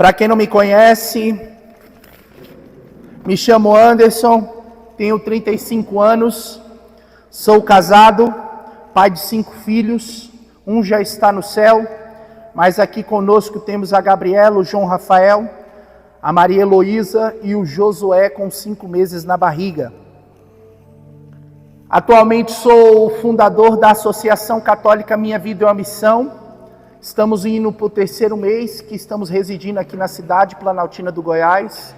Para quem não me conhece, me chamo Anderson, tenho 35 anos, sou casado, pai de 5 filhos, um já está no céu, mas aqui conosco temos a Gabriela, o João Rafael, a Maria Heloísa e o Josué com 5 meses na barriga. Atualmente sou o fundador da Associação Católica Minha Vida é uma Missão. Estamos indo para o 3º mês que estamos residindo aqui na cidade planaltina do Goiás.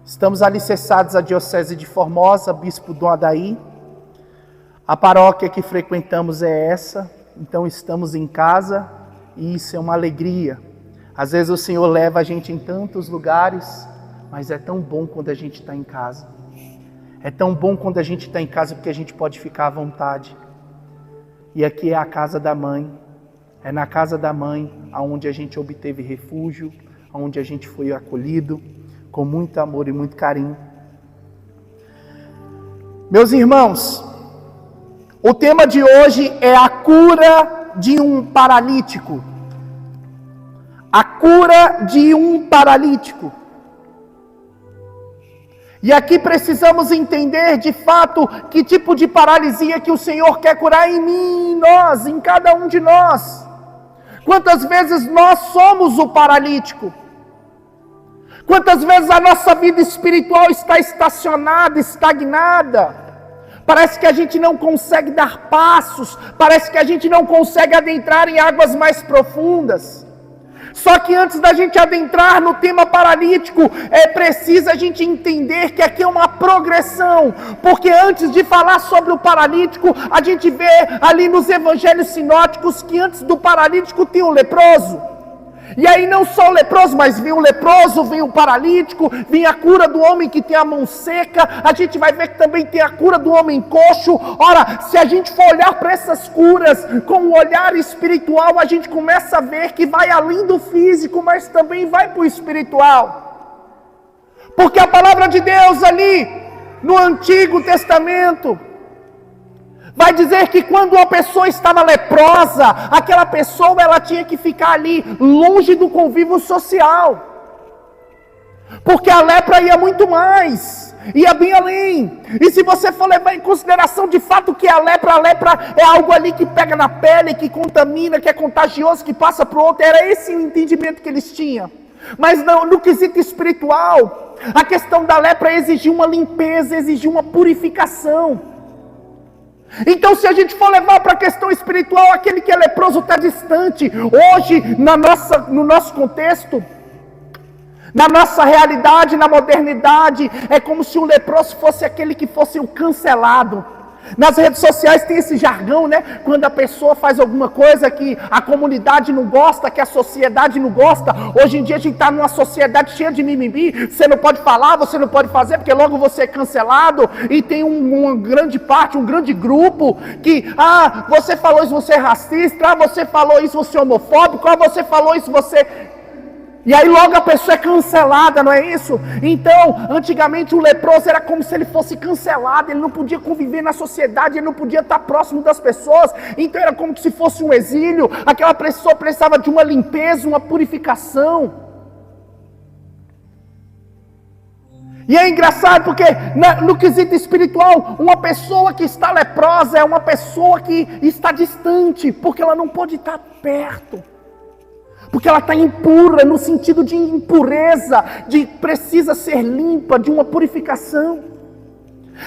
Estamos alicerçados à Diocese de Formosa, Bispo Dom Adair. A paróquia que frequentamos é essa, então estamos em casa e isso é uma alegria. Às vezes o Senhor leva a gente em tantos lugares, mas é tão bom quando a gente está em casa. É tão bom quando a gente está em casa porque a gente pode ficar à vontade. E aqui é a casa da mãe. É na casa da mãe onde a gente obteve refúgio, onde a gente foi acolhido com muito amor e muito carinho. Meus irmãos, o tema de hoje é a cura de um paralítico. A cura de um paralítico. E aqui precisamos entender de fato que tipo de paralisia que o Senhor quer curar em mim, em nós, em cada um de nós. Quantas vezes nós somos o paralítico? Quantas vezes a nossa vida espiritual está estacionada, estagnada? Parece que a gente não consegue dar passos, parece que a gente não consegue adentrar em águas mais profundas. Só que antes da gente adentrar no tema paralítico, é preciso a gente entender que aqui é uma progressão, porque antes de falar sobre o paralítico, a gente vê ali nos evangelhos sinóticos que antes do paralítico tinha o leproso. E aí não só o leproso, mas vinha o leproso, vinha o paralítico, vinha a cura do homem que tem a mão seca, a gente vai ver que também tem a cura do homem coxo. Ora, se a gente for olhar para essas curas com um olhar espiritual, a gente começa a ver que vai além do físico, mas também vai para o espiritual. Porque a palavra de Deus ali, no Antigo Testamento, vai dizer que quando uma pessoa estava leprosa, aquela pessoa ela tinha que ficar ali, longe do convívio social. Porque a lepra ia muito mais, ia bem além. E se você for levar em consideração de fato que a lepra é algo ali que pega na pele, que contamina, que é contagioso, que passa para o outro, era esse o entendimento que eles tinham. Mas no quesito espiritual, a questão da lepra exigia uma limpeza, exigia uma purificação. Então se a gente for levar para a questão espiritual, aquele que é leproso está distante. Hoje, no nosso contexto, na nossa realidade, na modernidade, é como se o leproso fosse aquele que fosse o cancelado. Nas redes sociais tem esse jargão, né? Quando a pessoa faz alguma coisa que a comunidade não gosta, que a sociedade não gosta. Hoje em dia a gente está numa sociedade cheia de mimimi. Você não pode falar, você não pode fazer, porque logo você é cancelado. E tem uma grande parte, um grande grupo que, você falou isso, você é racista. Você falou isso, você é homofóbico. Você falou isso, você... E aí logo a pessoa é cancelada, não é isso? Então, antigamente o leproso era como se ele fosse cancelado, ele não podia conviver na sociedade, ele não podia estar próximo das pessoas, então era como se fosse um exílio, aquela pessoa precisava de uma limpeza, uma purificação. E é engraçado porque no quesito espiritual, uma pessoa que está leprosa é uma pessoa que está distante, porque ela não pode estar perto. Porque ela está impura, no sentido de impureza, de precisa ser limpa, de uma purificação.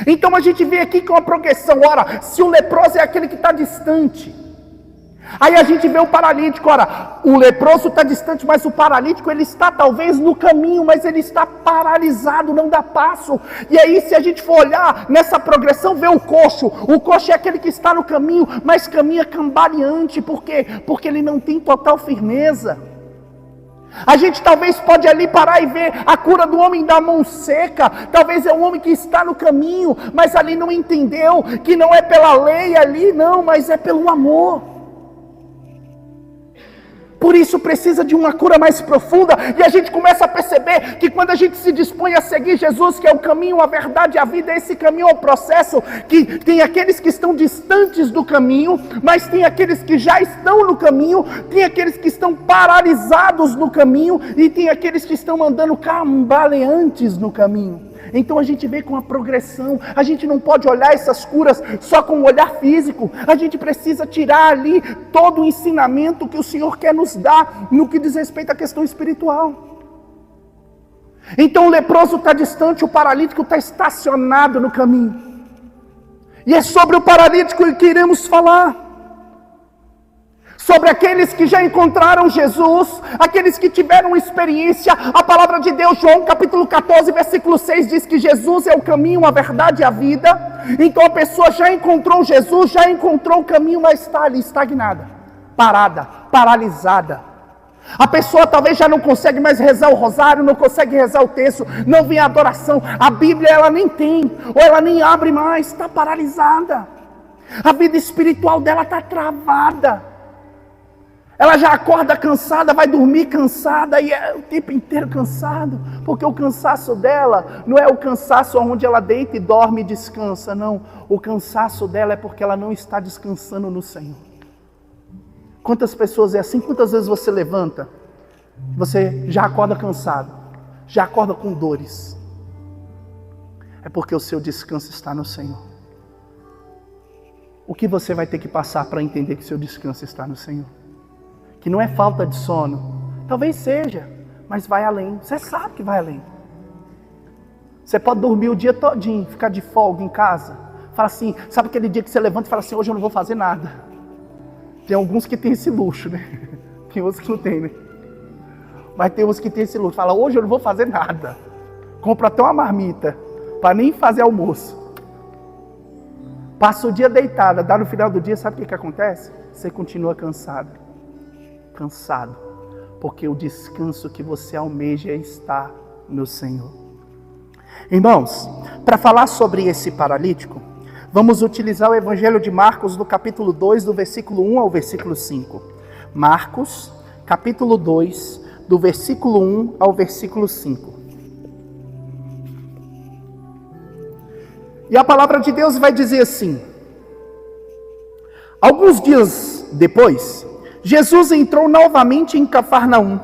Então a gente vê aqui que é uma progressão. Ora, se o leproso é aquele que está distante, aí a gente vê o paralítico. Ora, o leproso está distante, mas o paralítico ele está talvez no caminho, mas ele está paralisado, não dá passo. E aí se a gente for olhar nessa progressão, vê o coxo. O coxo é aquele que está no caminho, mas caminha cambaleante. Por quê? Porque ele não tem total firmeza. A gente talvez pode ali parar e ver a cura do homem da mão seca. Talvez é um homem que está no caminho, mas ali não entendeu que não é pela lei ali, não, mas é pelo amor. Por isso precisa de uma cura mais profunda. E a gente começa a perceber que quando a gente se dispõe a seguir Jesus, que é o caminho, a verdade, a vida, esse caminho é o processo, que tem aqueles que estão distantes do caminho, mas tem aqueles que já estão no caminho, tem aqueles que estão paralisados no caminho, e tem aqueles que estão andando cambaleantes no caminho. Então a gente vê com a progressão. A gente não pode olhar essas curas só com o olhar físico. A gente precisa tirar ali todo o ensinamento que o Senhor quer nos dar no que diz respeito à questão espiritual. Então o leproso está distante, o paralítico está estacionado no caminho. E é sobre o paralítico que iremos falar. Sobre aqueles que já encontraram Jesus, aqueles que tiveram experiência. A palavra de Deus, João capítulo 14, versículo 6, diz que Jesus é o caminho, a verdade e a vida. Então a pessoa já encontrou Jesus, já encontrou o caminho, mas está ali estagnada, parada, paralisada. A pessoa talvez já não consegue mais rezar o rosário, não consegue rezar o terço, não vem a adoração, a Bíblia ela nem tem, ou ela nem abre mais, está paralisada. A vida espiritual dela está travada. Ela já acorda cansada, vai dormir cansada e é o tempo inteiro cansado, porque o cansaço dela não é o cansaço onde ela deita e dorme e descansa, não. O cansaço dela é porque ela não está descansando no Senhor. Quantas pessoas é assim? Quantas vezes você levanta, você já acorda cansado, já acorda com dores? É porque o seu descanso está no Senhor. O que você vai ter que passar para entender que seu descanso está no Senhor? Que não é falta de sono, talvez seja, mas vai além. Você sabe que vai além. Você pode dormir o dia todinho, ficar de folga em casa. Fala assim, sabe aquele dia que você levanta e fala assim, hoje eu não vou fazer nada. Tem alguns que tem esse luxo, né? Tem outros que não tem, né? Mas tem uns que tem esse luxo. Fala, hoje eu não vou fazer nada. Compra até uma marmita, para nem fazer almoço. Passa o dia deitada, dá no final do dia, sabe o que acontece? Você continua cansado. Cansado, porque o descanso que você almeja está no Senhor. Irmãos, para falar sobre esse paralítico, vamos utilizar o Evangelho de Marcos, no capítulo 2, do versículo 1 ao versículo 5. Marcos, capítulo 2, do versículo 1 ao versículo 5. E a palavra de Deus vai dizer assim: alguns dias depois, Jesus entrou novamente em Cafarnaum,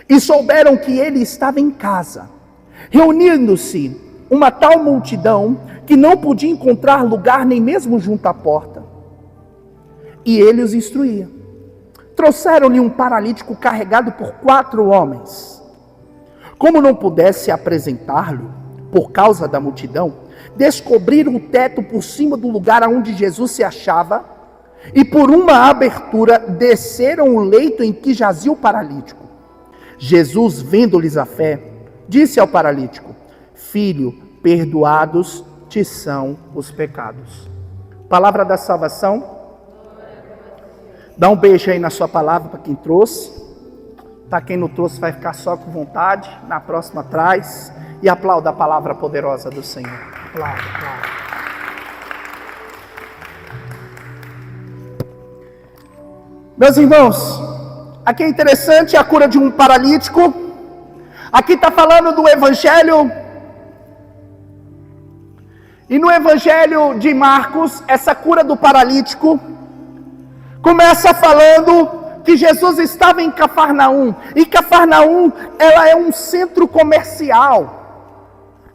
e souberam que ele estava em casa, reunindo-se uma tal multidão que não podia encontrar lugar nem mesmo junto à porta. E ele os instruía. Trouxeram-lhe um paralítico carregado por 4 homens. Como não pudesse apresentá-lo por causa da multidão, descobriram o teto por cima do lugar onde Jesus se achava, e por uma abertura desceram o leito em que jazia o paralítico. Jesus, vendo-lhes a fé, disse ao paralítico: filho, perdoados te são os pecados. Palavra da salvação. Dá um beijo aí na sua palavra para quem trouxe. Para quem não trouxe vai ficar só com vontade. Na próxima traz. E aplauda a palavra poderosa do Senhor. Aplauda, aplauda. Meus irmãos, aqui é interessante a cura de um paralítico. Aqui está falando do Evangelho. E no Evangelho de Marcos, essa cura do paralítico começa falando que Jesus estava em Cafarnaum. E Cafarnaum, ela é um centro comercial,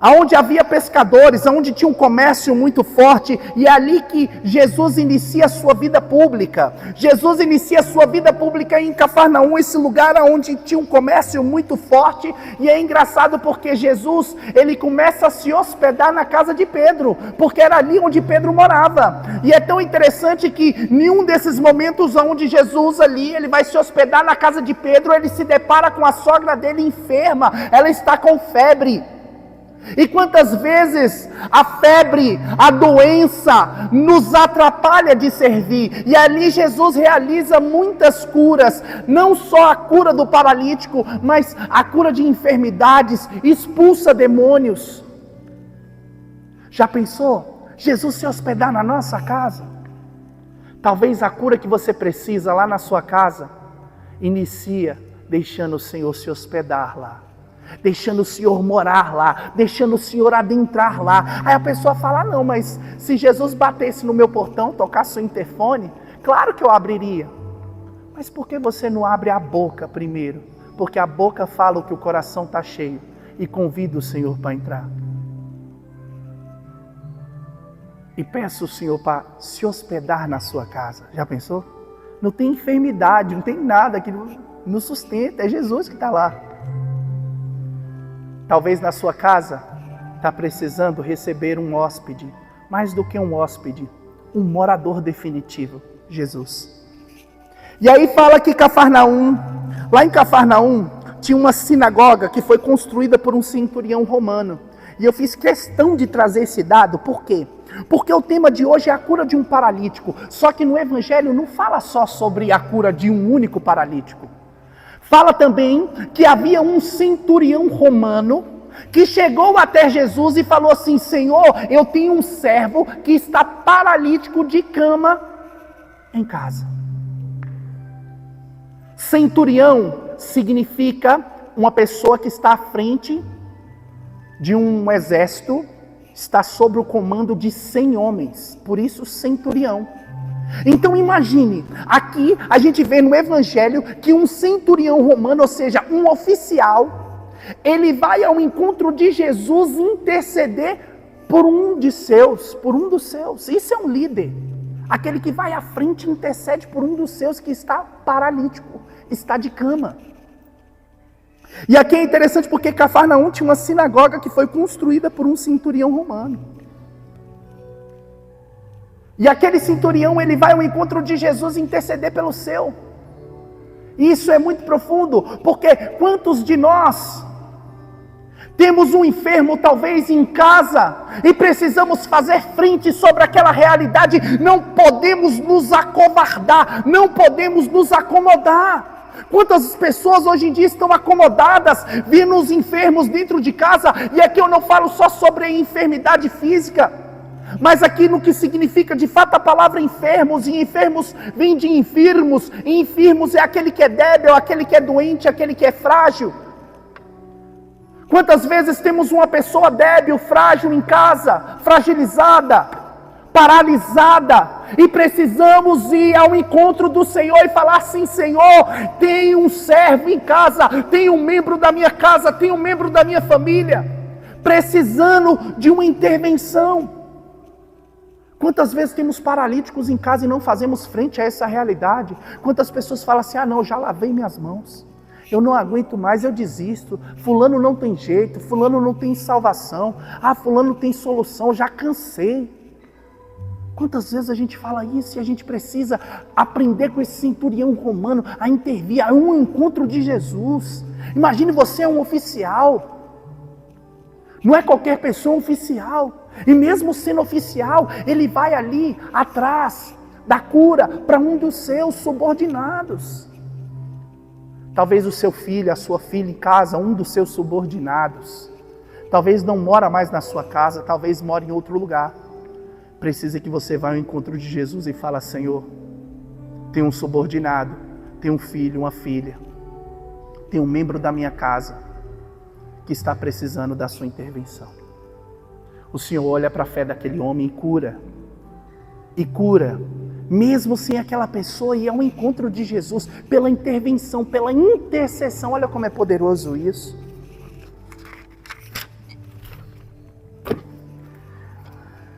onde havia pescadores, onde tinha um comércio muito forte, e é ali que Jesus inicia a sua vida pública. Jesus inicia a sua vida pública em Cafarnaum, esse lugar onde tinha um comércio muito forte, e é engraçado porque Jesus, ele começa a se hospedar na casa de Pedro, porque era ali onde Pedro morava. E é tão interessante que em um desses momentos onde Jesus ali, ele vai se hospedar na casa de Pedro, ele se depara com a sogra dele enferma, ela está com febre. E quantas vezes a febre, a doença nos atrapalha de servir. E ali Jesus realiza muitas curas, não só a cura do paralítico, mas a cura de enfermidades, expulsa demônios. Já pensou? Jesus se hospedar na nossa casa? Talvez a cura que você precisa lá na sua casa Inicia deixando o Senhor se hospedar lá, deixando o Senhor morar lá, deixando o Senhor adentrar lá. Aí a pessoa fala, não, mas se Jesus batesse no meu portão, tocasse o interfone, claro que eu abriria. Mas por que você não abre a boca primeiro? Porque a boca fala o que o coração está cheio e convida o Senhor para entrar. E peça o Senhor para se hospedar na sua casa. Já pensou? Não tem enfermidade, não tem nada que nos sustenta, é Jesus que está lá. Talvez na sua casa está precisando receber um hóspede, mais do que um hóspede, um morador definitivo, Jesus. E aí fala que Cafarnaum, lá em Cafarnaum, tinha uma sinagoga que foi construída por um centurião romano. E eu fiz questão de trazer esse dado, por quê? Porque o tema de hoje é a cura de um paralítico. Só que no Evangelho não fala só sobre a cura de um único paralítico. Fala também que havia um centurião romano que chegou até Jesus e falou assim, Senhor, eu tenho um servo que está paralítico de cama em casa. Centurião significa uma pessoa que está à frente de um exército, está sob o comando de 100 homens, por isso centurião. Então imagine, aqui a gente vê no Evangelho que um centurião romano, ou seja, um oficial, ele vai ao encontro de Jesus interceder por um dos seus. Isso é um líder, aquele que vai à frente e intercede por um dos seus que está paralítico, está de cama. E aqui é interessante porque Cafarnaum tinha uma sinagoga que foi construída por um centurião romano. E aquele centurião, ele vai ao encontro de Jesus interceder pelo seu. E isso é muito profundo, porque quantos de nós temos um enfermo talvez em casa e precisamos fazer frente sobre aquela realidade, não podemos nos acovardar, não podemos nos acomodar. Quantas pessoas hoje em dia estão acomodadas, vendo os enfermos dentro de casa, e aqui eu não falo só sobre a enfermidade física, mas aqui no que significa de fato a palavra enfermos, e enfermos vem de enfermos, e enfermos é aquele que é débil, aquele que é doente, aquele que é frágil. Quantas vezes temos uma pessoa débil, frágil em casa, fragilizada, paralisada, e precisamos ir ao encontro do Senhor e falar assim, Senhor, tem um servo em casa, tem um membro da minha casa, tem um membro da minha família, precisando de uma intervenção. Quantas vezes temos paralíticos em casa e não fazemos frente a essa realidade? Quantas pessoas falam assim, não, eu já lavei minhas mãos, eu não aguento mais, eu desisto, fulano não tem jeito, fulano não tem salvação, fulano não tem solução, já cansei. Quantas vezes a gente fala isso e a gente precisa aprender com esse centurião romano a intervir, a um encontro de Jesus. Imagine você é um oficial, não é qualquer pessoa, um oficial, e mesmo sendo oficial, ele vai ali atrás da cura para um dos seus subordinados. Talvez o seu filho, a sua filha em casa, um dos seus subordinados, talvez não mora mais na sua casa, talvez mora em outro lugar. Precisa que você vá ao encontro de Jesus e fala, Senhor, tem um subordinado, tem um filho, uma filha, tem um membro da minha casa que está precisando da sua intervenção. O Senhor olha para a fé daquele homem e cura, mesmo sem aquela pessoa, e é um encontro de Jesus, pela intervenção, pela intercessão. Olha como é poderoso isso.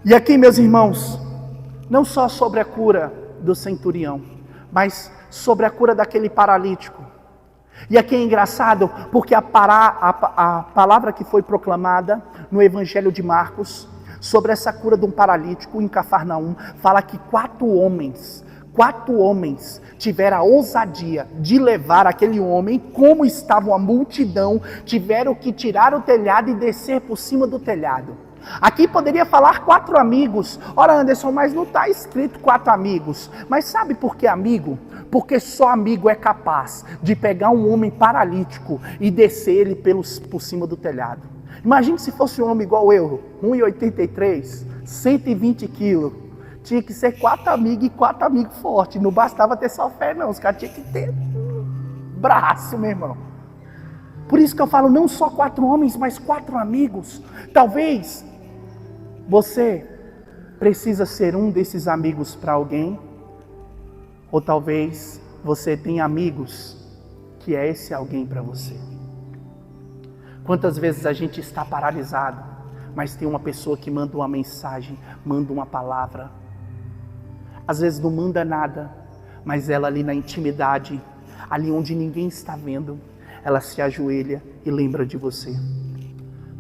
E aqui, meus irmãos, não só sobre a cura do centurião, mas sobre a cura daquele paralítico. E aqui é engraçado, porque a palavra que foi proclamada no Evangelho de Marcos, sobre essa cura de um paralítico em Cafarnaum, fala que 4 homens tiveram a ousadia de levar aquele homem, como estava a multidão, tiveram que tirar o telhado e descer por cima do telhado. Aqui poderia falar 4 amigos. Ora, Anderson, mas não está escrito 4 amigos. Mas sabe por que amigo? Porque só amigo é capaz de pegar um homem paralítico e descer ele por cima do telhado. Imagine se fosse um homem igual eu, 1,83, 120 quilos. Tinha que ser 4 amigos e 4 amigos fortes. Não bastava ter só fé não, os caras tinham que ter braço, meu irmão. Por isso que eu falo, não só 4 homens, mas 4 amigos. Talvez você precisa ser um desses amigos para alguém, ou talvez você tenha amigos que é esse alguém para você. Quantas vezes a gente está paralisado, mas tem uma pessoa que manda uma mensagem, manda uma palavra. Às vezes não manda nada, mas ela ali na intimidade, ali onde ninguém está vendo, ela se ajoelha e lembra de você.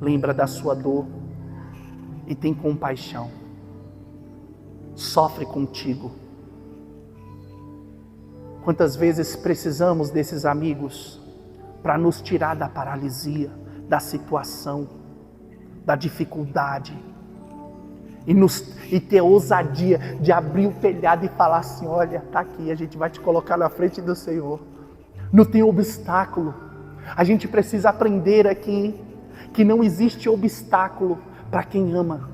Lembra da sua dor e tem compaixão. Sofre contigo. Quantas vezes precisamos desses amigos para nos tirar da paralisia, da situação, da dificuldade, e ter ousadia de abrir o telhado e falar assim: olha, está aqui, a gente vai te colocar na frente do Senhor. Não tem obstáculo. A gente precisa aprender aqui que não existe obstáculo para quem ama.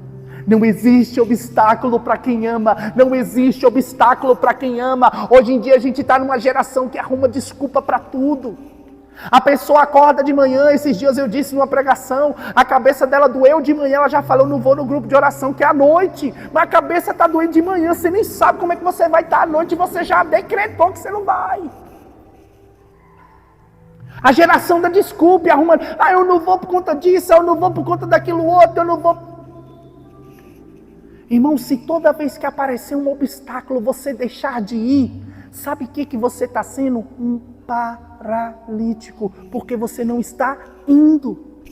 Não existe obstáculo para quem ama. Não existe obstáculo para quem ama. Hoje em dia a gente está numa geração que arruma desculpa para tudo. A pessoa acorda de manhã, esses dias eu disse numa pregação, a cabeça dela doeu de manhã, ela já falou, não vou no grupo de oração que é à noite, mas a cabeça está doendo de manhã, você nem sabe como é que você vai estar à noite, você já decretou que você não vai. A geração da desculpa, arrumando, eu não vou por conta disso, eu não vou por conta daquilo outro, eu não vou. Irmão, se toda vez que aparecer um obstáculo você deixar de ir, sabe o que você está sendo? Um paralítico, porque você não está indo.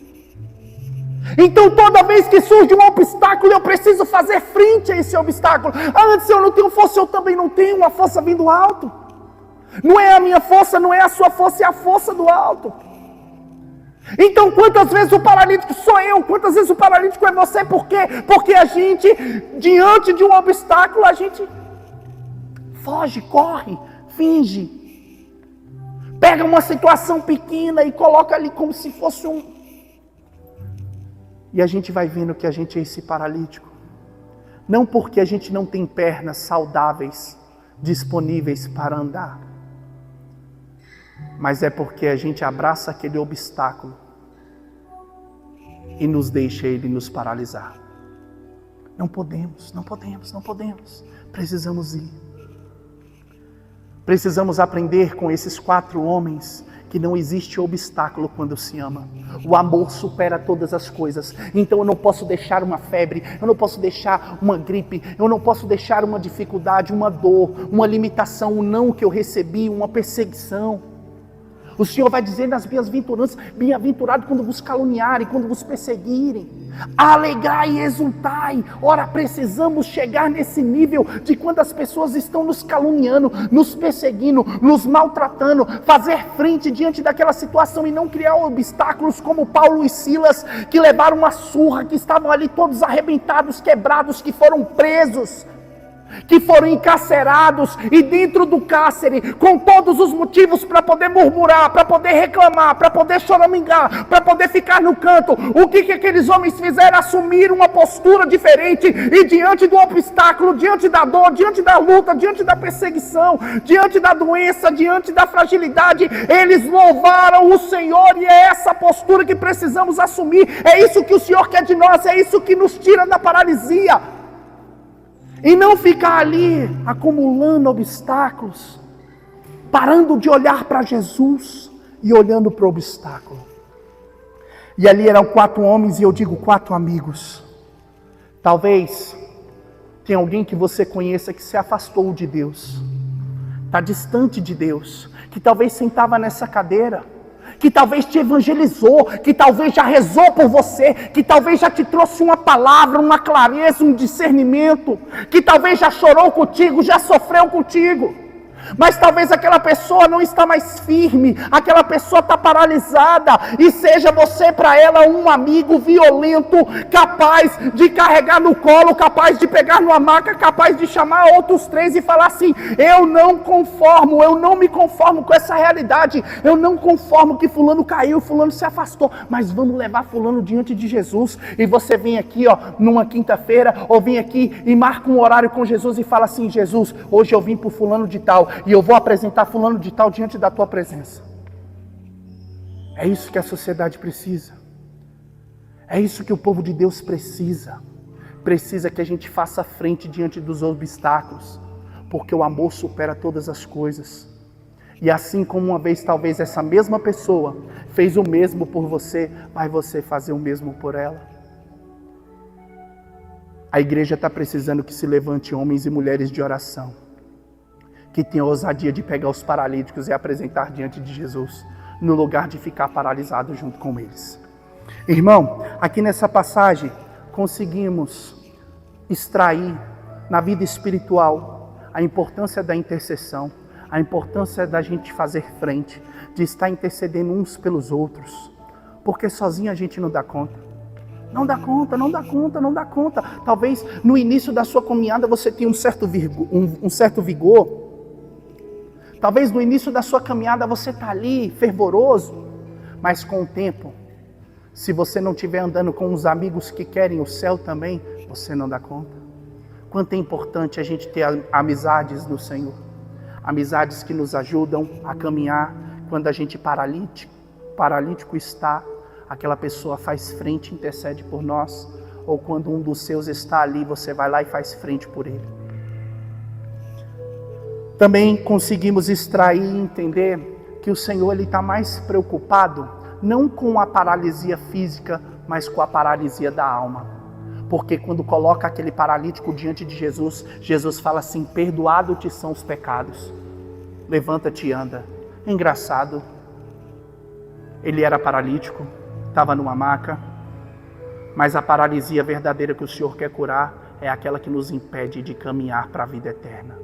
Então toda vez que surge um obstáculo, eu preciso fazer frente a esse obstáculo. Antes eu não tenho força, eu também não tenho uma força vindo alto. Não é a minha força, não é a sua força, é a força do alto. Então quantas vezes o paralítico sou eu, quantas vezes o paralítico é você, por quê? Porque a gente, diante de um obstáculo, a gente foge, corre, finge. Pega uma situação pequena e coloca ali como se fosse um... E a gente vai vendo que a gente é esse paralítico. Não porque a gente não tem pernas saudáveis, disponíveis para andar, mas é porque a gente abraça aquele obstáculo e nos deixa ele nos paralisar. Não podemos. Precisamos ir. Precisamos aprender com esses 4 homens que não existe obstáculo quando se ama. O amor supera todas as coisas. Então eu não posso deixar uma febre, eu não posso deixar uma gripe, eu não posso deixar uma dificuldade, uma dor, uma limitação, um não que eu recebi, uma perseguição. O Senhor vai dizer nas bem-aventuranças, bem-aventurado quando vos caluniarem, quando vos perseguirem. Alegrai e exultai. Ora, precisamos chegar nesse nível de quando as pessoas estão nos caluniando, nos perseguindo, nos maltratando, fazer frente diante daquela situação e não criar obstáculos como Paulo e Silas, que levaram uma surra, que estavam ali todos arrebentados, quebrados, que foram presos, que foram encarcerados e dentro do cárcere, com todos os motivos para poder murmurar, para poder reclamar, para poder choramingar, para poder ficar no canto. O que aqueles homens fizeram? Assumir uma postura diferente e diante do obstáculo, diante da dor, diante da luta, diante da perseguição, diante da doença, diante da fragilidade, eles louvaram o Senhor. E é essa postura que precisamos assumir, é isso que o Senhor quer de nós, é isso que nos tira da paralisia. E não ficar ali acumulando obstáculos, parando de olhar para Jesus e olhando para o obstáculo. E ali eram 4 homens e eu digo 4 amigos. Talvez tenha alguém que você conheça que se afastou de Deus, está distante de Deus, que talvez sentava nessa cadeira, que talvez te evangelizou, que talvez já rezou por você, que talvez já te trouxe uma palavra, uma clareza, um discernimento, que talvez já chorou contigo, já sofreu contigo. Mas talvez aquela pessoa não está mais firme, aquela pessoa está paralisada, e seja você para ela um amigo violento, capaz de carregar no colo, capaz de pegar numa maca, capaz de chamar outros 3 e falar assim: eu não me conformo com essa realidade, eu não conformo que fulano caiu, fulano se afastou, mas vamos levar fulano diante de Jesus. E você vem aqui numa quinta-feira, ou vem aqui e marca um horário com Jesus e fala assim: Jesus, hoje eu vim por fulano de tal, e eu vou apresentar fulano de tal diante da tua presença. É isso que a sociedade precisa. É isso que o povo de Deus precisa. Precisa que a gente faça frente diante dos obstáculos, porque o amor supera todas as coisas. E assim como uma vez talvez essa mesma pessoa fez o mesmo por você, vai você fazer o mesmo por ela. A igreja está precisando que se levante homens e mulheres de oração, que tenham a ousadia de pegar os paralíticos e apresentar diante de Jesus, no lugar de ficar paralisado junto com eles. Irmão, aqui nessa passagem, conseguimos extrair na vida espiritual a importância da intercessão, a importância da gente fazer frente, de estar intercedendo uns pelos outros, porque sozinho a gente não dá conta. Não dá conta, não dá conta, não dá conta. Talvez no início da sua caminhada você tenha um certo vigor. Talvez no início da sua caminhada você está ali, fervoroso, mas com o tempo, se você não estiver andando com os amigos que querem o céu também, você não dá conta. Quanto é importante a gente ter amizades no Senhor. Amizades que nos ajudam a caminhar quando a gente paralítico está, aquela pessoa faz frente, intercede por nós, ou quando um dos seus está ali, você vai lá e faz frente por ele. Também conseguimos extrair e entender que o Senhor está mais preocupado, não com a paralisia física, mas com a paralisia da alma. Porque quando coloca aquele paralítico diante de Jesus, Jesus fala assim: perdoado te são os pecados, levanta-te e anda. Engraçado, ele era paralítico, estava numa maca, mas a paralisia verdadeira que o Senhor quer curar é aquela que nos impede de caminhar para a vida eterna.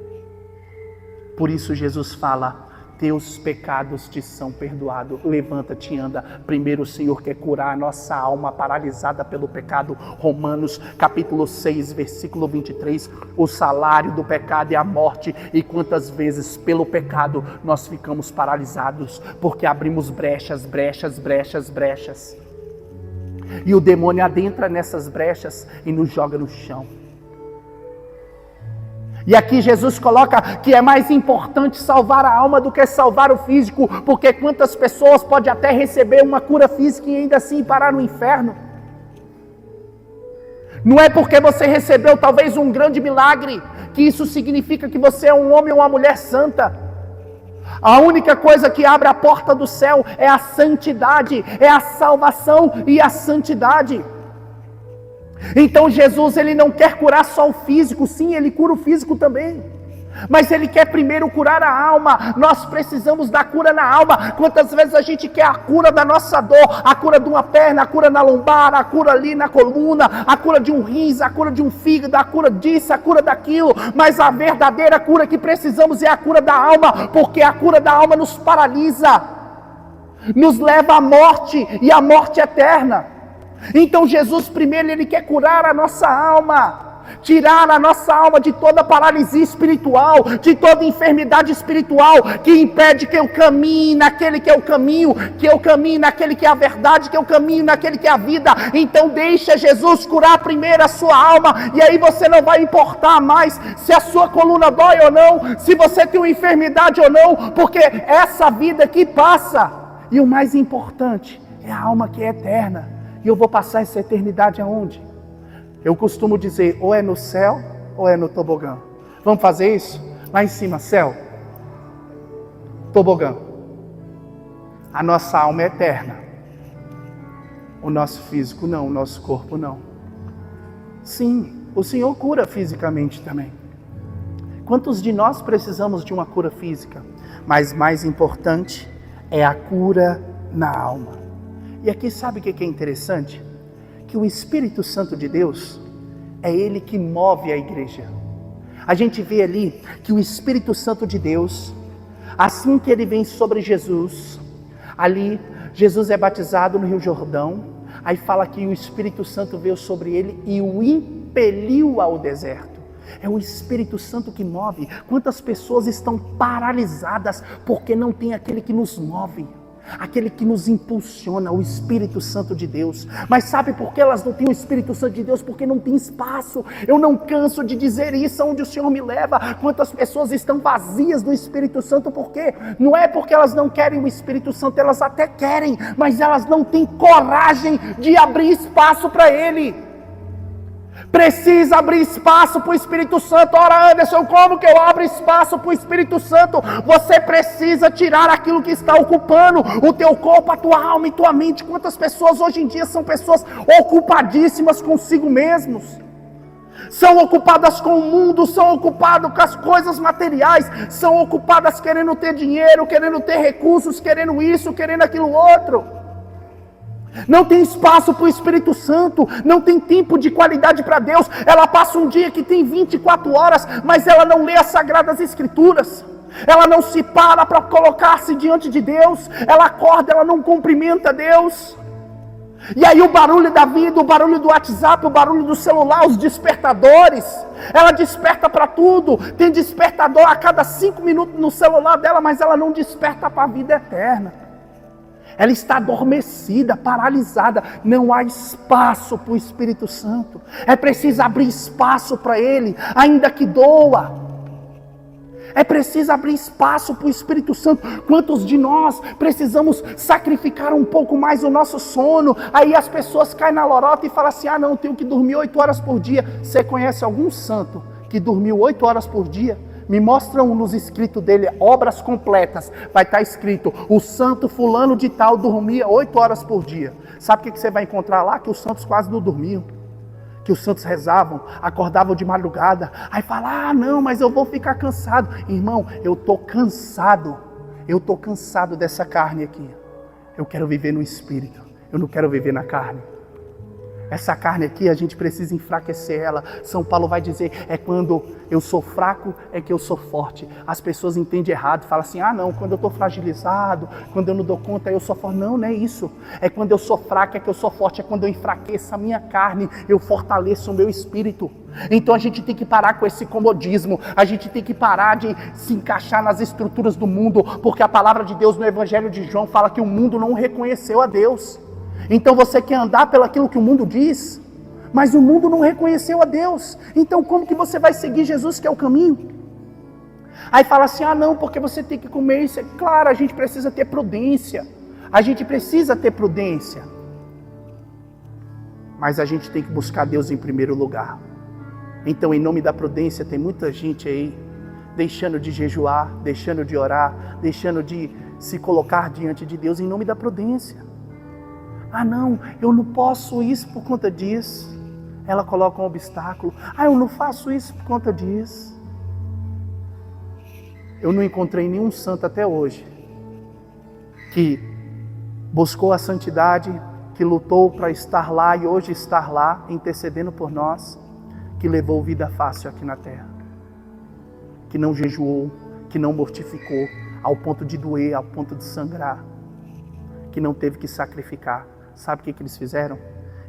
Por isso Jesus fala: teus pecados te são perdoados, levanta-te e anda. Primeiro o Senhor quer curar a nossa alma paralisada pelo pecado. Romanos capítulo 6, versículo 23, o salário do pecado é a morte, e quantas vezes pelo pecado nós ficamos paralisados, porque abrimos brechas, e o demônio adentra nessas brechas e nos joga no chão. E aqui Jesus coloca que é mais importante salvar a alma do que salvar o físico, porque quantas pessoas podem até receber uma cura física e ainda assim parar no inferno? Não é porque você recebeu talvez um grande milagre, que isso significa que você é um homem ou uma mulher santa. A única coisa que abre a porta do céu é a santidade, é a salvação e a santidade. Então Jesus, ele não quer curar só o físico, sim, ele cura o físico também, mas ele quer primeiro curar a alma. Nós precisamos da cura na alma. Quantas vezes a gente quer a cura da nossa dor, a cura de uma perna, a cura na lombar, a cura ali na coluna, a cura de um rins, a cura de um fígado, a cura disso, a cura daquilo, mas a verdadeira cura que precisamos é a cura da alma, porque a cura da alma nos paralisa, nos leva à morte, e à morte eterna. Então Jesus primeiro, ele quer curar a nossa alma, tirar a nossa alma de toda paralisia espiritual, de toda enfermidade espiritual, que impede que eu caminhe naquele que é o caminho, que eu caminhe naquele que é a verdade, que eu caminhe naquele que é a vida. Então deixa Jesus curar primeiro a sua alma, e aí você não vai importar mais se a sua coluna dói ou não, se você tem uma enfermidade ou não, porque essa vida aqui passa, e o mais importante é a alma que é eterna. E eu vou passar essa eternidade aonde? Eu costumo dizer, ou é no céu, ou é no tobogã. Vamos fazer isso? Lá em cima, céu, tobogã. A nossa alma é eterna. O nosso físico não, o nosso corpo não. Sim, o Senhor cura fisicamente também. Quantos de nós precisamos de uma cura física? Mas mais importante é a cura na alma. E aqui sabe o que é interessante? Que o Espírito Santo de Deus é Ele que move a igreja. A gente vê ali que o Espírito Santo de Deus, assim que Ele vem sobre Jesus, ali Jesus é batizado no Rio Jordão, aí fala que o Espírito Santo veio sobre Ele e o impeliu ao deserto. É o Espírito Santo que move. Quantas pessoas estão paralisadas porque não tem aquele que nos move? aquele que nos impulsiona, o Espírito Santo de Deus. Mas sabe por que elas não têm o Espírito Santo de Deus? Porque não tem espaço. Eu não canso de dizer isso, onde o Senhor me leva. Quantas pessoas estão vazias do Espírito Santo? Por quê? Não é porque elas não querem o Espírito Santo, elas até querem, mas elas não têm coragem de abrir espaço para Ele. Precisa abrir espaço para o Espírito Santo. Ora, Anderson, como que eu abro espaço para o Espírito Santo? Você precisa tirar aquilo que está ocupando o teu corpo, a tua alma e tua mente. Quantas pessoas hoje em dia são pessoas ocupadíssimas consigo mesmos? São ocupadas com o mundo, são ocupadas com as coisas materiais, são ocupadas querendo ter dinheiro, querendo ter recursos, querendo isso, querendo aquilo outro. Não tem espaço para o Espírito Santo, não tem tempo de qualidade para Deus. Ela passa um dia que tem 24 horas, mas ela não lê as Sagradas Escrituras. Ela não se para colocar-se diante de Deus. Ela acorda, ela não cumprimenta Deus. E aí o barulho da vida, o barulho do WhatsApp, o barulho do celular, os despertadores. Ela desperta para tudo. Tem despertador a cada 5 minutos no celular dela, mas ela não desperta para a vida eterna. Ela está adormecida, paralisada. Não há espaço para o Espírito Santo. É preciso abrir espaço para Ele, ainda que doa. É preciso abrir espaço para o Espírito Santo. Quantos de nós precisamos sacrificar um pouco mais o nosso sono? Aí as pessoas caem na lorota e falam assim: ah não, tenho que dormir 8 horas por dia. Você conhece algum santo que dormiu 8 horas por dia? Me mostram nos escritos dele, obras completas. Vai estar escrito: o santo fulano de tal dormia 8 horas por dia. Sabe o que você vai encontrar lá? Que os santos quase não dormiam. Que os santos rezavam, acordavam de madrugada. Aí fala: ah não, mas eu vou ficar cansado. Irmão, eu estou cansado. Eu estou cansado dessa carne aqui. Eu quero viver no Espírito. Eu não quero viver na carne. Essa carne aqui, a gente precisa enfraquecer ela. São Paulo vai dizer: é quando eu sou fraco, é que eu sou forte. As pessoas entendem errado, falam assim: ah não, quando eu estou fragilizado, quando eu não dou conta, eu sou forte. Não, não é isso. É quando eu sou fraco, é que eu sou forte. É quando eu enfraqueço a minha carne, eu fortaleço o meu espírito. Então a gente tem que parar com esse comodismo. A gente tem que parar de se encaixar nas estruturas do mundo, porque a palavra de Deus no Evangelho de João fala que o mundo não reconheceu a Deus. Então você quer andar pelo aquilo que o mundo diz, mas o mundo não reconheceu a Deus. Então como que você vai seguir Jesus, que é o caminho? Aí fala assim: ah não, porque você tem que comer isso. Claro, a gente precisa ter prudência. A gente precisa ter prudência. Mas a gente tem que buscar Deus em primeiro lugar. Então, em nome da prudência, tem muita gente aí deixando de jejuar, deixando de orar, deixando de se colocar diante de Deus em nome da prudência. Ah não, eu não posso isso por conta disso. Ela coloca um obstáculo. Ah, eu não faço isso por conta disso. Eu não encontrei nenhum santo até hoje que buscou a santidade, que lutou para estar lá e hoje estar lá, intercedendo por nós, que levou vida fácil aqui na terra, que não jejuou, que não mortificou ao ponto de doer, ao ponto de sangrar, que não teve que sacrificar. Sabe o que eles fizeram?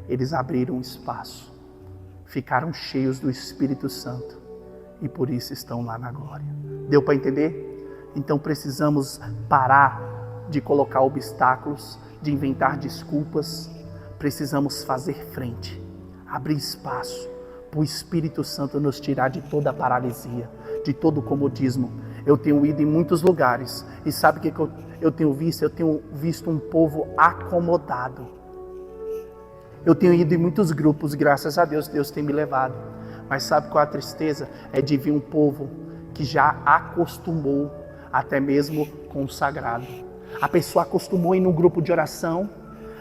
Eles abriram espaço, ficaram cheios do Espírito Santo e por isso estão lá na glória. Deu para entender? Então precisamos parar de colocar obstáculos, de inventar desculpas. Precisamos fazer frente, abrir espaço para o Espírito Santo nos tirar de toda a paralisia, de todo o comodismo. Eu tenho ido em muitos lugares e sabe o que eu tenho visto? Eu tenho visto um povo acomodado. Eu tenho ido em muitos grupos, graças a Deus, Deus tem me levado. Mas sabe qual é a tristeza? É de ver um povo que já acostumou até mesmo com o sagrado. A pessoa acostumou a ir num grupo de oração,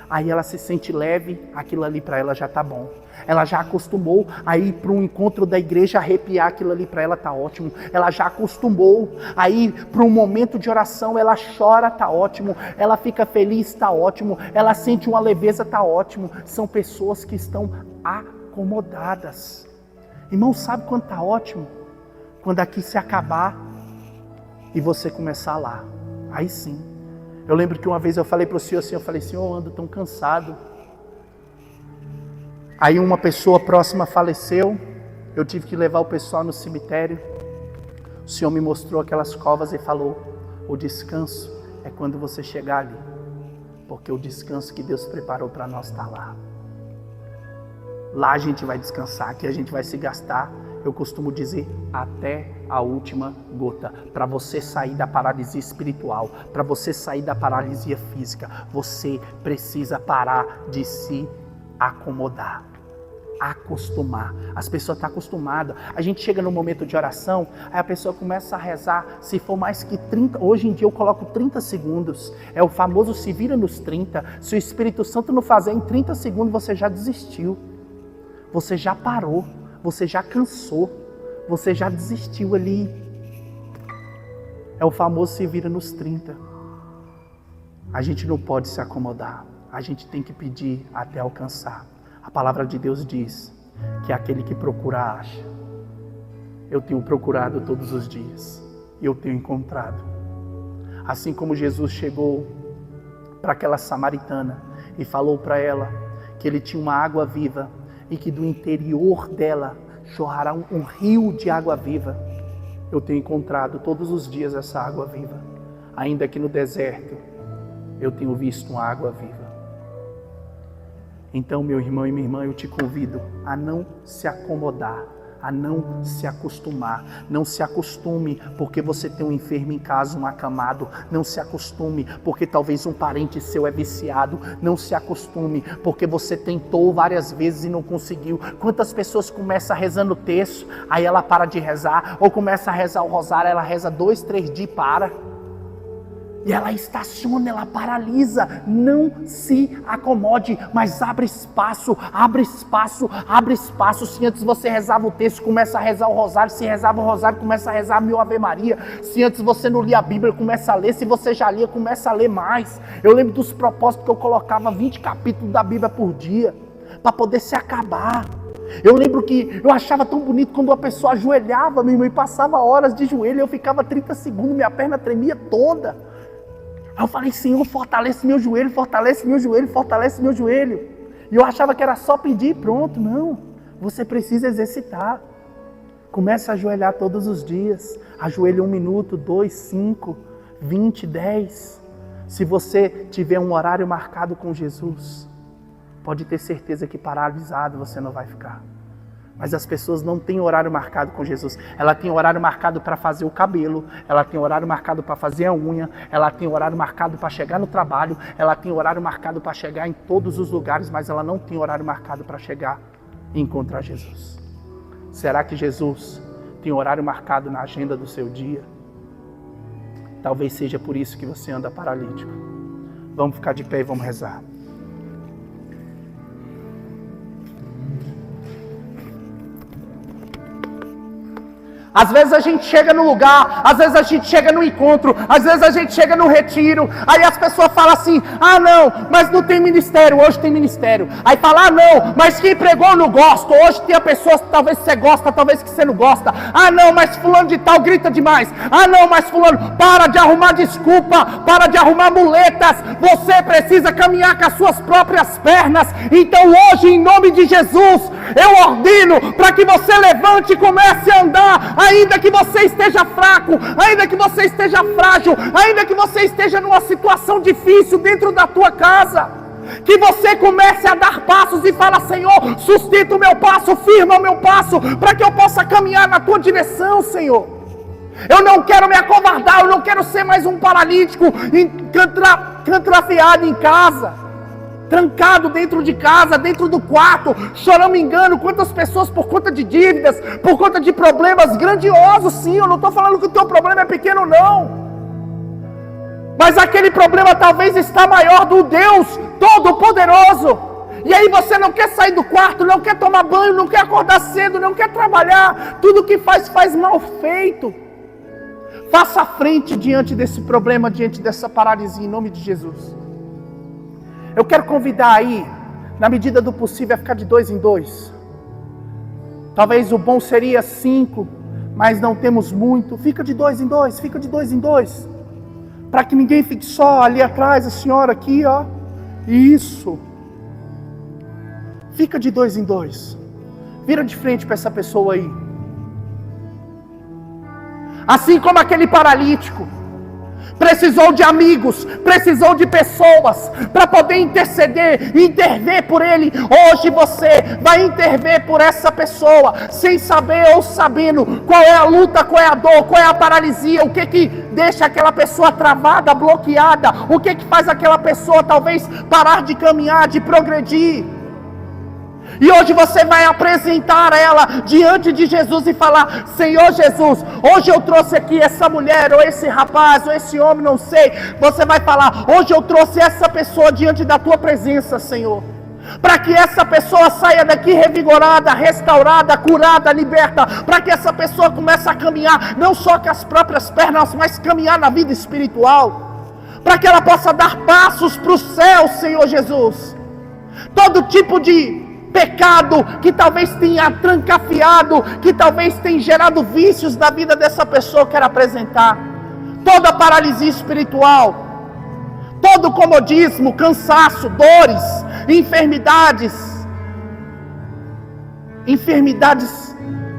aí ela se sente leve, aquilo ali para ela já está bom. Ela já acostumou a ir para um encontro da igreja, arrepiar, aquilo ali para ela está ótimo. Ela já acostumou a ir para um momento de oração, ela chora, está ótimo. Ela fica feliz, está ótimo. Ela sente uma leveza, está ótimo. São pessoas que estão acomodadas. Irmão, sabe quando está ótimo? Quando aqui se acabar e você começar lá. Aí sim. Eu lembro que uma vez eu falei para o Senhor assim, eu falei: Senhor, eu ando tão cansado. Aí uma pessoa próxima faleceu, eu tive que levar o pessoal no cemitério. O Senhor me mostrou aquelas covas e falou: o descanso é quando você chegar ali. porque o descanso que Deus preparou para nós está lá. Lá a gente vai descansar, aqui a gente vai se gastar, eu costumo dizer, até a última gota. Para você sair da paralisia espiritual, para você sair da paralisia física, você precisa parar de se acomodar. Acostumar. As pessoas estão acostumadas. A gente chega no momento de oração, aí a pessoa começa a rezar, se for mais que 30, hoje em dia eu coloco 30 segundos, é o famoso se vira nos 30, se o Espírito Santo não fazer em 30 segundos, você já desistiu, você já parou, você já cansou, você já desistiu ali. É o famoso se vira nos 30. A gente não pode se acomodar, a gente tem que pedir até alcançar. A palavra de Deus diz que aquele que procura acha. Eu tenho procurado todos os dias e eu tenho encontrado. Assim como Jesus chegou para aquela samaritana e falou para ela que ele tinha uma água viva e que do interior dela jorrará um rio de água viva. Eu tenho encontrado todos os dias essa água viva. Ainda que no deserto eu tenho visto uma água viva. Então, meu irmão e minha irmã, eu te convido a não se acomodar, a não se acostumar. Não se acostume porque você tem um enfermo em casa, um acamado. Não se acostume porque talvez um parente seu é viciado. Não se acostume porque você tentou várias vezes e não conseguiu. Quantas pessoas começam rezando o terço, aí ela para de rezar, ou começa a rezar o rosário, ela reza 2, 3 dias e para. E ela estaciona, ela paralisa. Não se acomode, mas abre espaço, abre espaço, abre espaço. Se antes você rezava o texto, começa a rezar o rosário. Se rezava o rosário, começa a rezar 1000 Ave Maria. Se antes você não lia a Bíblia, começa a ler. Se você já lia, começa a ler mais. Eu lembro dos propósitos que eu colocava 20 capítulos da Bíblia por dia, para poder se acabar. Eu lembro que eu achava tão bonito quando uma pessoa ajoelhava, meu irmão, e passava horas de joelho. Eu ficava 30 segundos, minha perna tremia toda. Aí eu falei, Senhor, fortalece meu joelho, fortalece meu joelho, fortalece meu joelho. E eu achava que era só pedir e pronto. Não, você precisa exercitar. Comece a ajoelhar todos os dias. Ajoelhe 1 minuto, 2, 5, 20, 10. Se você tiver um horário marcado com Jesus, pode ter certeza que paralisado você não vai ficar. Mas as pessoas não têm horário marcado com Jesus. Ela tem horário marcado para fazer o cabelo, ela tem horário marcado para fazer a unha, ela tem horário marcado para chegar no trabalho, ela tem horário marcado para chegar em todos os lugares, mas ela não tem horário marcado para chegar e encontrar Jesus. Será que Jesus tem horário marcado na agenda do seu dia? Talvez seja por isso que você anda paralítico. Vamos ficar de pé e vamos rezar. Às vezes a gente chega no lugar, às vezes a gente chega no encontro, às vezes a gente chega no retiro, aí as pessoas falam assim, ah não, mas não tem ministério, hoje tem ministério. Aí fala, ah não, mas quem pregou eu não gosto, hoje tem a pessoa, talvez você gosta, talvez que você não gosta. Ah não, mas fulano de tal grita demais. Ah não, mas fulano, para de arrumar desculpa, para de arrumar muletas, você precisa caminhar com as suas próprias pernas. Então hoje, em nome de Jesus, eu ordeno para que você levante e comece a andar, ainda que você esteja fraco, ainda que você esteja frágil, ainda que você esteja numa situação difícil dentro da tua casa, que você comece a dar passos e fala, Senhor, sustenta o meu passo, firma o meu passo, para que eu possa caminhar na tua direção, Senhor. Eu não quero me acovardar, eu não quero ser mais um paralítico cantrafiado em casa, trancado dentro de casa, dentro do quarto, choramingando. Quantas pessoas por conta de dívidas, por conta de problemas grandiosos, sim, eu não estou falando que o teu problema é pequeno não, mas aquele problema talvez está maior do Deus Todo-Poderoso, e aí você não quer sair do quarto, não quer tomar banho, não quer acordar cedo, não quer trabalhar, tudo que faz mal feito. Faça frente diante desse problema, diante dessa paralisia, em nome de Jesus. Eu quero convidar aí, na medida do possível, a ficar de 2 em 2. Talvez o bom seria 5, mas não temos muito. Fica de 2 em 2, fica de 2 em 2. Para que ninguém fique só ali atrás, a senhora aqui, ó. Isso. Fica de 2 em 2. Vira de frente para essa pessoa aí. Assim como aquele paralítico. precisou de amigos, precisou de pessoas para poder interceder, intervir por ele. Hoje você vai intervir por essa pessoa, sem saber ou sabendo qual é a luta, qual é a dor, qual é a paralisia, o que deixa aquela pessoa travada, bloqueada, o que faz aquela pessoa talvez parar de caminhar, de progredir. E hoje você vai apresentar ela diante de Jesus e falar: Senhor Jesus, hoje eu trouxe aqui essa mulher, ou esse rapaz, ou esse homem, não sei. Você vai falar: hoje eu trouxe essa pessoa diante da tua presença, Senhor, para que essa pessoa saia daqui revigorada, restaurada, curada, liberta, para que essa pessoa comece a caminhar, não só com as próprias pernas, mas caminhar na vida espiritual, para que ela possa dar passos para o céu, Senhor Jesus. Todo tipo de pecado que talvez tenha trancafiado, que talvez tenha gerado vícios na vida dessa pessoa, eu quero apresentar. Toda paralisia espiritual, todo comodismo, cansaço, dores, enfermidades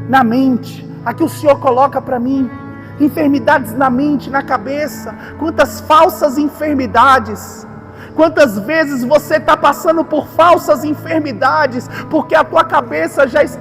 na mente, aqui o Senhor coloca para mim, enfermidades na mente, na cabeça, quantas falsas enfermidades. Quantas vezes você está passando por falsas enfermidades, porque a tua cabeça já está